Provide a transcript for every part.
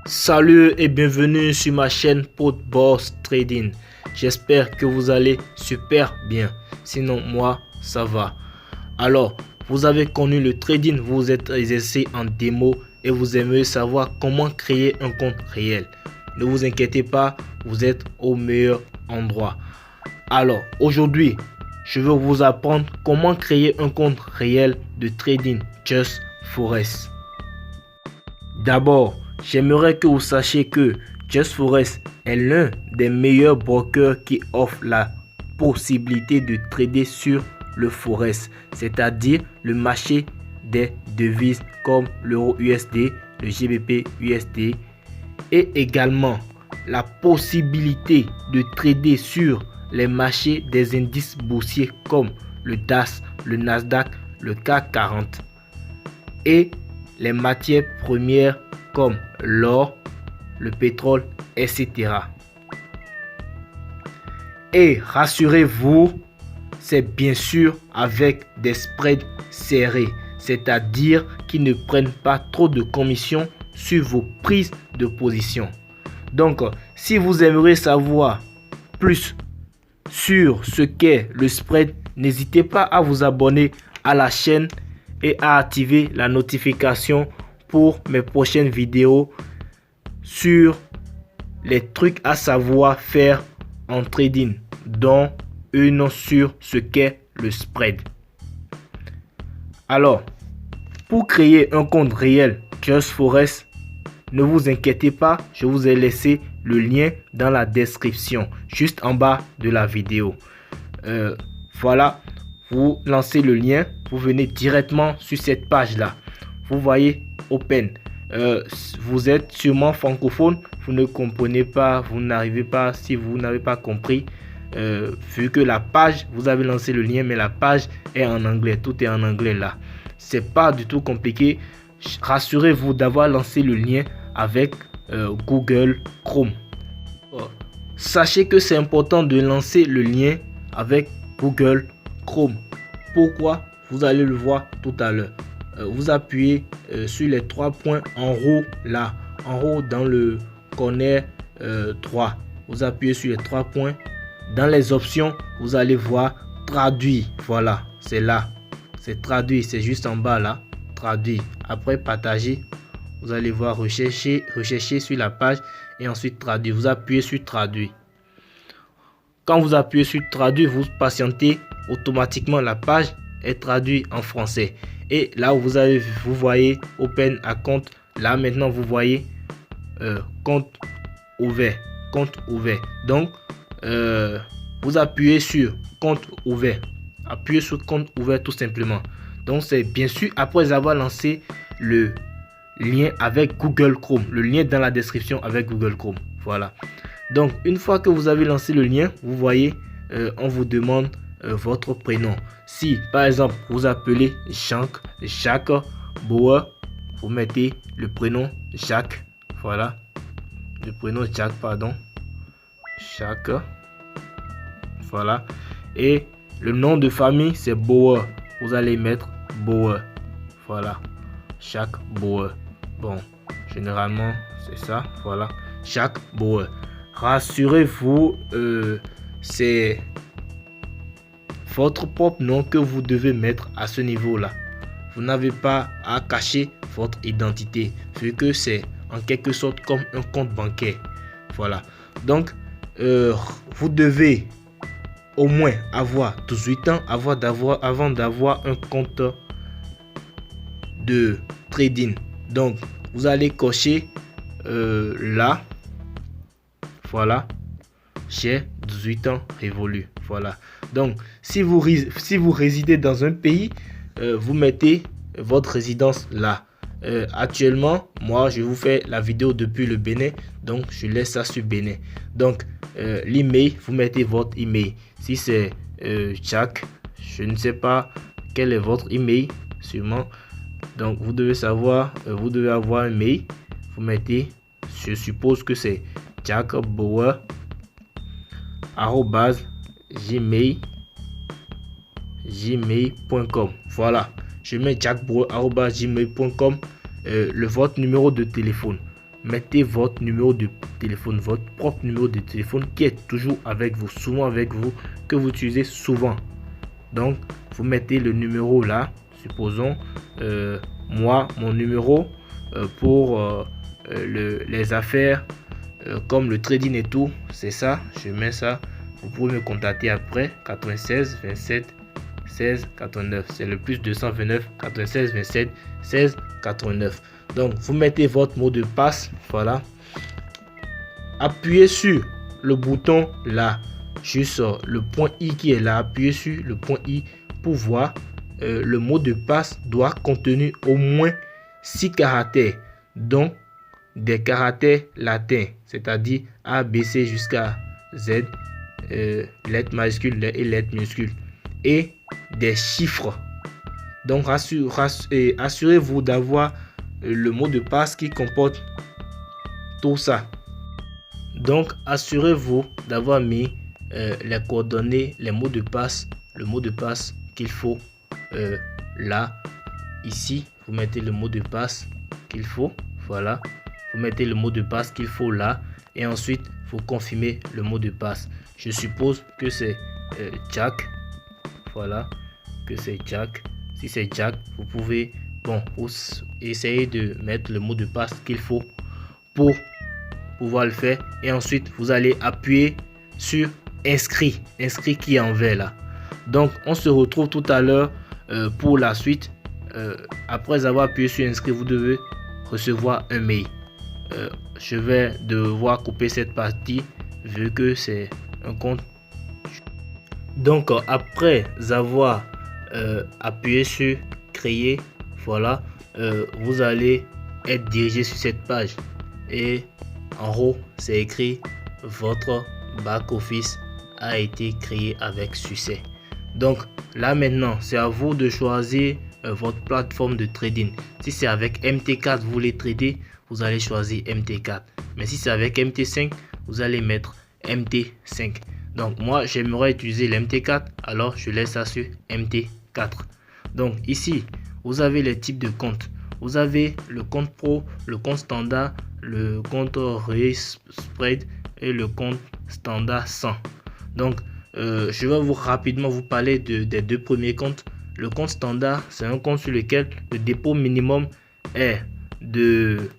Salut et bienvenue sur ma chaîne Podboss Trading. J'espère que vous allez super bien. Sinon moi ça va. Alors vous avez connu le trading, vous êtes exercé en démo et vous aimeriez savoir comment créer un compte réel. Ne vous inquiétez pas, vous êtes au meilleur endroit. Alors aujourd'hui je vais vous apprendre comment créer un compte réel de trading Just Forex. D'abord, j'aimerais que vous sachiez que Just Forex est l'un des meilleurs brokers qui offre la possibilité de trader sur le Forex, c'est-à-dire le marché des devises comme l'euro USD, le GBP USD et également la possibilité de trader sur les marchés des indices boursiers comme le DAX, le Nasdaq, le CAC 40 et les matières premières comme l'or, le pétrole, etc. Et rassurez-vous, c'est bien sûr avec des spreads serrés, c'est-à-dire qui ne prennent pas trop de commissions sur vos prises de position. Donc, si vous aimeriez savoir plus sur ce qu'est le spread, n'hésitez pas à vous abonner à la chaîne et à activer la notification pour mes prochaines vidéos sur les trucs à savoir faire en trading, dont une sur ce qu'est le spread. Alors, pour créer un compte réel Just Forex, ne vous inquiétez pas, je vous ai laissé le lien dans la description, juste en bas de la vidéo. Voilà, vous lancez le lien, vous venez directement sur cette page là. Vous voyez Open. Vous êtes sûrement francophone, vous ne comprenez pas, vous n'arrivez pas, si vous n'avez pas compris, vu que la page, vous avez lancé le lien, mais la page est en anglais, tout est en anglais là. C'est pas du tout compliqué. Rassurez-vous d'avoir lancé le lien avec Google Chrome. Sachez que c'est important de lancer le lien avec Google Chrome. Pourquoi? Vous allez le voir tout à l'heure. Vous appuyez sur les trois points en haut là, en haut dans le corner droit. Vous appuyez sur les trois points. Dans les options, vous allez voir traduire. Voilà, c'est là. C'est traduit, c'est juste en bas là. Traduit. Après partager, vous allez voir rechercher sur la page et ensuite traduire. Vous appuyez sur traduire. Quand vous appuyez sur traduire, vous patientez, automatiquement la page est traduite en français. Et là où vous voyez Open à compte, là maintenant vous voyez compte ouvert. Compte ouvert. Donc vous appuyez sur compte ouvert. Appuyez sur compte ouvert tout simplement. Donc c'est bien sûr après avoir lancé le lien avec Google Chrome. Le lien dans la description avec Google Chrome. Voilà. Donc une fois que vous avez lancé le lien, vous voyez on vous demande votre prénom. Si par exemple vous appelez Jacques Bauer, vous mettez le prénom Jacques. Voilà. Le prénom Jacques, pardon. Jacques. Voilà. Et le nom de famille c'est Bauer. Vous allez mettre Bauer. Voilà. Jacques Bauer. Bon, généralement c'est ça. Voilà. Jacques Bauer. Rassurez-vous, c'est votre propre nom que vous devez mettre à ce niveau-là. Vous n'avez pas à cacher votre identité, vu que c'est en quelque sorte comme un compte bancaire. Voilà. Donc, vous devez au moins avoir 18 ans avant d'avoir un compte de trading. Donc, vous allez cocher là. Voilà. J'ai 18 ans révolus. Voilà. Donc, si vous résidez dans un pays, vous mettez votre résidence là. Actuellement, moi, je vous fais la vidéo depuis le Bénin. Donc, je laisse ça sur Bénin. Donc, l'email, vous mettez votre email. Si c'est Jack, je ne sais pas quel est votre email, sûrement. Donc, vous devez savoir, vous devez avoir un mail. Vous mettez, je suppose que c'est jackbauer @gmail.com. Voilà, je mets jackbauer @gmail.com, votre numéro de téléphone. mettez votre numéro de téléphone, votre propre numéro de téléphone qui est toujours avec vous, souvent avec vous, que vous utilisez souvent. Donc, vous mettez le numéro là. Supposons, moi, mon numéro pour les affaires comme le trading et tout, c'est ça. Je mets ça. Vous pouvez me contacter après. 96 27 16 89. C'est le plus 229 96 27 16 89. Donc, vous mettez votre mot de passe. Voilà. Appuyez sur le bouton là. Juste le point I qui est là. Appuyez sur le point I pour voir. Le mot de passe doit contenir au moins 6 caractères, dont des caractères latins, c'est-à-dire A, B, C jusqu'à Z, lettres majuscules et lettres minuscules, et des chiffres. Donc, assurez-vous d'avoir le mot de passe qui comporte tout ça. Donc, assurez-vous d'avoir mis les coordonnées, les mots de passe, le mot de passe qu'il faut là. Ici, vous mettez le mot de passe qu'il faut. Voilà. Vous mettez le mot de passe qu'il faut là. Et ensuite, vous confirmez le mot de passe. Je suppose que c'est Jack. Voilà. Que c'est Jack. Si c'est Jack, vous pouvez essayer de mettre le mot de passe qu'il faut pour pouvoir le faire. Et ensuite, vous allez appuyer sur inscrit. Inscrit qui est en vert là. Donc, on se retrouve tout à l'heure pour la suite. Après avoir appuyé sur inscrit, vous devez recevoir un mail. Je vais devoir couper cette partie vu que c'est un compte. Donc, après avoir appuyé sur créer, voilà, vous allez être dirigé sur cette page. Et en haut, c'est écrit votre back office a été créé avec succès. Donc là maintenant, c'est à vous de choisir votre plateforme de trading. Si c'est avec MT4, vous voulez trader, vous allez choisir MT4. Mais si c'est avec MT5, vous allez mettre MT5. Donc moi, j'aimerais utiliser l'MT4, alors je laisse ça sur MT4. Donc ici, vous avez les types de comptes. Vous avez le compte pro, le compte standard, le compte race spread et le compte standard 100. Donc je vais rapidement vous parler des deux premiers comptes. Le compte standard, c'est un compte sur lequel le dépôt minimum est de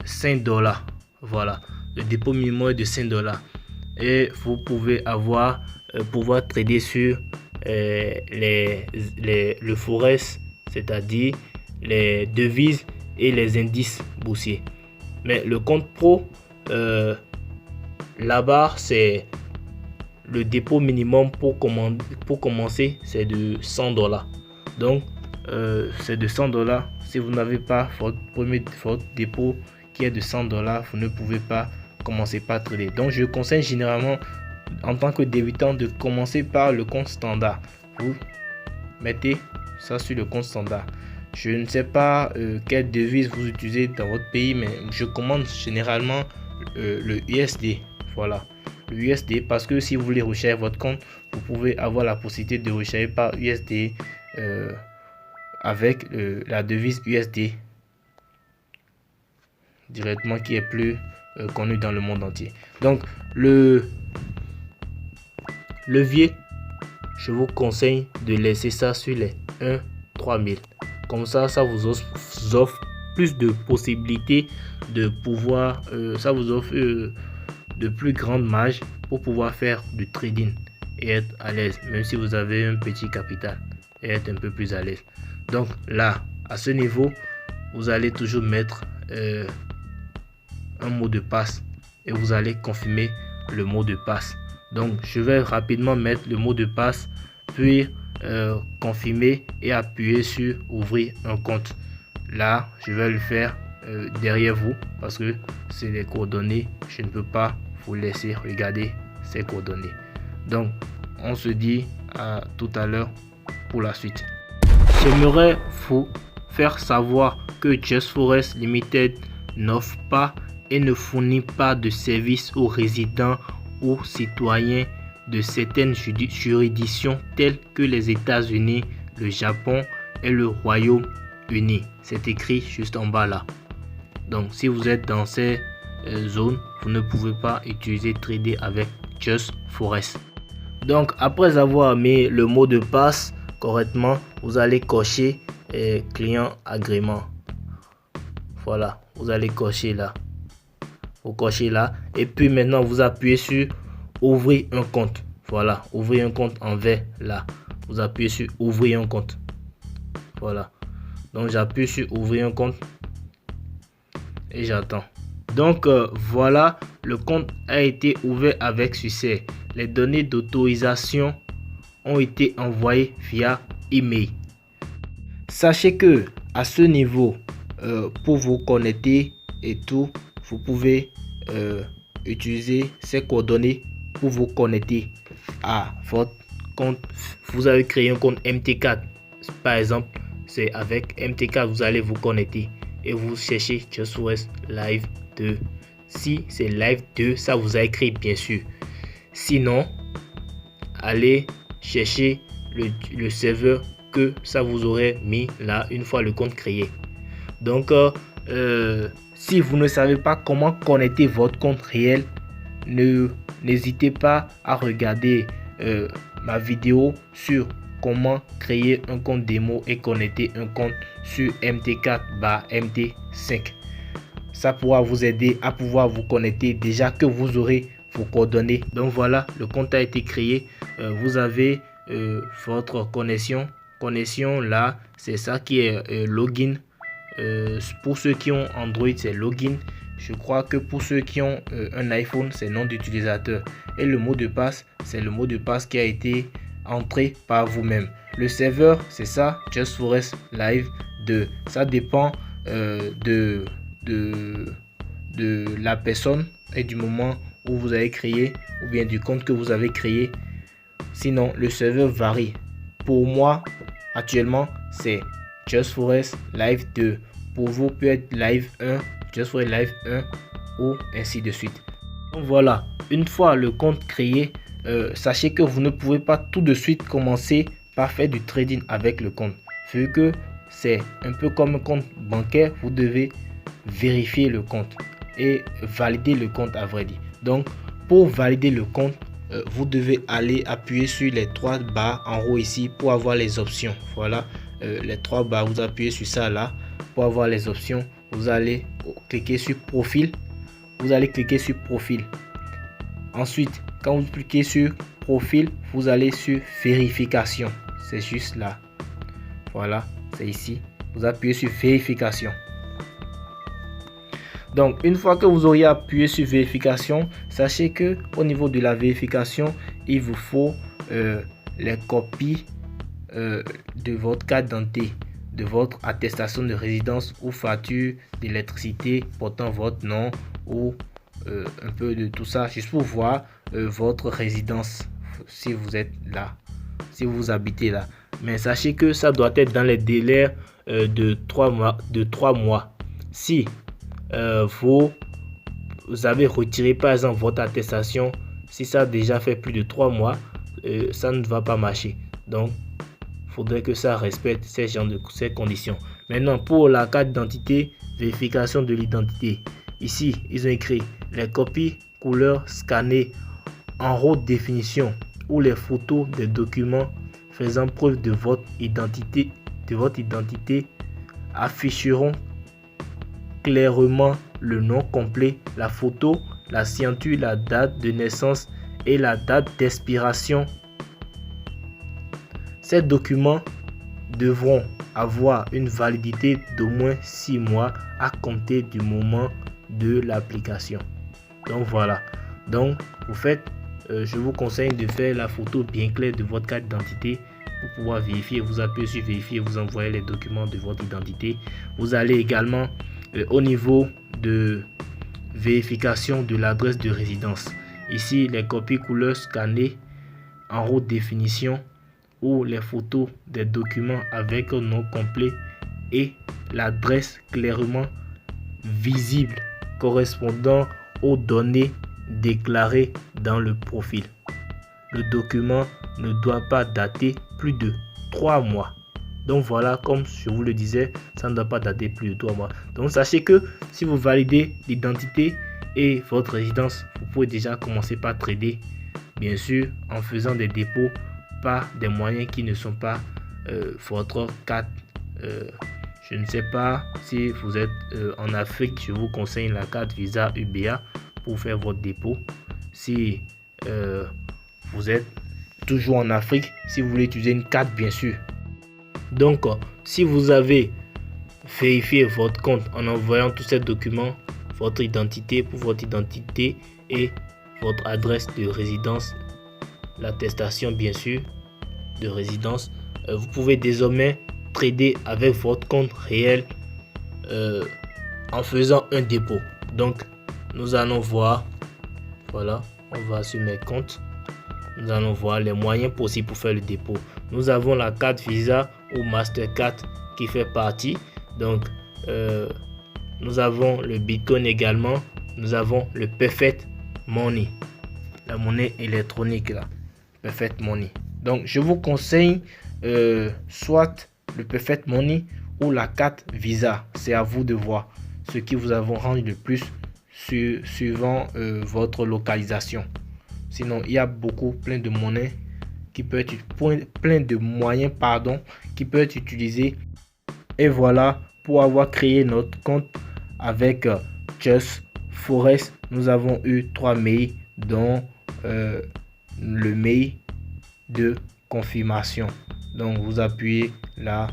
5 $. Voilà, le dépôt minimum est de 5 $. Et vous pouvez pouvoir trader sur le forex, c'est-à-dire les devises et les indices boursiers. Mais le compte pro, là-bas, c'est le dépôt minimum pour commencer, c'est de 100 $. Donc, c'est de 100 $. Si vous n'avez pas votre dépôt qui est de 100 $, vous ne pouvez pas commencer par trader. Donc, je conseille généralement, en tant que débutant, de commencer par le compte standard. Vous mettez ça sur le compte standard. Je ne sais pas quelle devise vous utilisez dans votre pays, mais je commande généralement le USD. Voilà, le USD, parce que si vous voulez recharger votre compte, vous pouvez avoir la possibilité de recharger par USD avec la devise USD directement, qui est plus connu dans le monde entier. Donc le levier, je vous conseille de laisser ça sur les 1-3000. Comme ça vous offre plus de possibilités de pouvoir, ça vous offre de plus grandes marges pour pouvoir faire du trading et être à l'aise, même si vous avez un petit capital, et être un peu plus à l'aise. Donc là, à ce niveau, vous allez toujours mettre un mot de passe et vous allez confirmer le mot de passe. Donc je vais rapidement mettre le mot de passe, puis confirmer et appuyer sur ouvrir un compte. Là, je vais le faire derrière vous parce que c'est les coordonnées. Je ne peux pas vous laisser regarder ces coordonnées. Donc on se dit à tout à l'heure pour la suite. J'aimerais vous faire savoir que Just Forex Limited n'offre pas et ne fournit pas de services aux résidents ou citoyens de certaines juridictions telles que les États-Unis, le Japon et le Royaume-Uni. C'est écrit juste en bas là. Donc si vous êtes dans ces zone, vous ne pouvez pas utiliser Trader avec Just Forex. Donc après avoir mis le mot de passe correctement, vous allez cocher client agrément. Voilà, vous allez cocher là. Vous cochez là et puis maintenant vous appuyez sur ouvrir un compte. Voilà, ouvrir un compte en vert là. Vous appuyez sur ouvrir un compte. Voilà. Donc j'appuie sur ouvrir un compte et j'attends. Donc voilà, le compte a été ouvert avec succès. Les données d'autorisation ont été envoyées via email. Sachez que à ce niveau, pour vous connecter et tout, vous pouvez utiliser ces coordonnées pour vous connecter à votre compte. Vous avez créé un compte MT4 par exemple, c'est avec MT4 vous allez vous connecter et vous cherchez Just Forex Live 2. Si c'est Live 2, ça vous a écrit bien sûr. Sinon, allez chercher le serveur que ça vous aurait mis là une fois le compte créé. Donc si vous ne savez pas comment connecter votre compte réel, n'hésitez pas à regarder ma vidéo sur comment créer un compte démo et connecter un compte sur MT4/MT5. Ça pourra vous aider à pouvoir vous connecter déjà que vous aurez vos coordonnées. Donc voilà, le compte a été créé. Vous avez votre connexion là, c'est ça qui est login. Pour ceux qui ont Android, c'est login. Je crois que pour ceux qui ont un iPhone, c'est nom d'utilisateur. Et le mot de passe, c'est le mot de passe qui a été entré par vous-même. Le serveur, c'est ça, Just Forex Live 2. Ça dépend de la personne et du moment où vous avez créé ou bien du compte que vous avez créé. Sinon, le serveur varie. Pour moi, actuellement, c'est Just Forex Live 2. Pour vous, peut être Live 1, Just Forex Live 1 ou ainsi de suite. Donc voilà, une fois le compte créé, sachez que vous ne pouvez pas tout de suite commencer par faire du trading avec le compte. Vu que c'est un peu comme un compte bancaire, vous devez vérifier le compte et valider le compte à vrai dire. Donc pour valider le compte, vous devez aller appuyer sur les trois barres en haut ici pour avoir les options. Voilà, les trois barres, vous appuyez sur ça là pour avoir les options. Vous allez cliquer sur profil. Vous allez cliquer sur profil. Ensuite, quand vous cliquez sur profil, vous allez sur vérification. C'est juste là. Voilà, c'est ici. Vous appuyez sur vérification. Donc, une fois que vous auriez appuyé sur vérification, sachez que au niveau de la vérification, il vous faut les copies de votre carte d'identité, de votre attestation de résidence ou facture d'électricité portant votre nom ou un peu de tout ça, juste pour voir votre résidence si vous êtes là, si vous habitez là. Mais sachez que ça doit être dans les délais de 3 mois. Si vous avez retiré par exemple votre attestation, si ça a déjà fait plus de 3 mois, ça ne va pas marcher. Donc il faudrait que ça respecte ces conditions. Maintenant, pour la carte d'identité, vérification de l'identité, ici ils ont écrit les copies couleur scannées en haute définition ou les photos des documents faisant preuve de votre identité afficheront clairement le nom complet, la photo, la signature, la date de naissance et la date d'expiration. Ces documents devront avoir une validité d'au moins 6 mois à compter du moment de l'application. Donc voilà. Donc vous faites, je vous conseille de faire la photo bien claire de votre carte d'identité pour pouvoir vérifier. Vous appuyez sur vérifier, vous envoyez les documents de votre identité. Vous allez également au niveau de vérification de l'adresse de résidence. Ici, les copies couleur scannées en haute définition ou les photos des documents avec un nom complet et l'adresse clairement visible correspondant aux données déclarées dans le profil. Le document ne doit pas dater plus de 3 mois. Donc voilà, comme je vous le disais, ça ne doit pas dater plus de 3 mois. Donc sachez que si vous validez l'identité, et votre résidence, vous pouvez déjà commencer par trader, bien sûr, en faisant des dépôts par des moyens qui ne sont pas votre carte. Je ne sais pas si vous êtes en Afrique, je vous conseille la carte Visa UBA pour faire votre dépôt. Si vous êtes toujours en Afrique, si vous voulez utiliser une carte, bien sûr. Donc, si vous avez vérifié votre compte en envoyant tous ces documents, votre identité pour votre identité et votre adresse de résidence, l'attestation bien sûr de résidence, vous pouvez désormais trader avec votre compte réel en faisant un dépôt. Donc, nous allons voir, voilà, on va sur mes comptes. Nous allons voir les moyens possibles pour faire le dépôt. Nous avons la carte Visa ou Mastercard qui fait partie. Donc, nous avons le Bitcoin également. Nous avons le Perfect Money, la monnaie électronique là, Perfect Money. Donc, je vous conseille soit le Perfect Money ou la carte Visa. C'est à vous de voir ce qui vous arrange le plus suivant votre localisation. Sinon, il y a plein de monnaies qui peut être plein de moyens qui peuvent être utilisés. Et voilà, pour avoir créé notre compte avec Just Forex, nous avons eu 3 mails, dont le mail de confirmation. Donc, vous appuyez la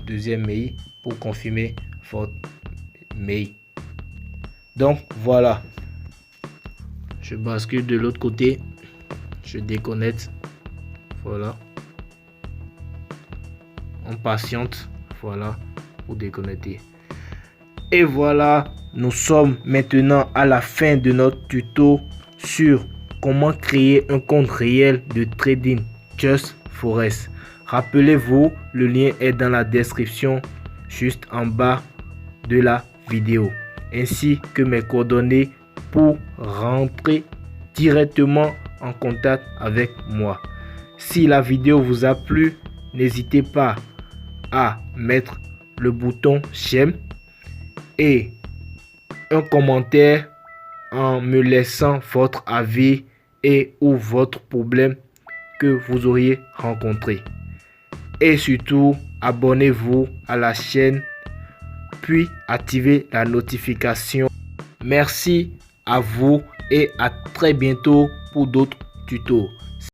deuxième mail pour confirmer votre mail. Donc, voilà. Je bascule de l'autre côté. Je déconnecte. Voilà. On patiente. Voilà. Pour déconnecter. Et voilà. Nous sommes maintenant à la fin de notre tuto sur comment créer un compte réel de trading Just Forex. Rappelez-vous, le lien est dans la description juste en bas de la vidéo, ainsi que mes coordonnées pour rentrer directement en contact avec moi. Si la vidéo vous a plu, n'hésitez pas à mettre le bouton j'aime et un commentaire en me laissant votre avis et ou votre problème que vous auriez rencontré. Et surtout, abonnez-vous à la chaîne puis activez la notification. Merci à vous et à très bientôt pour d'autres tutos.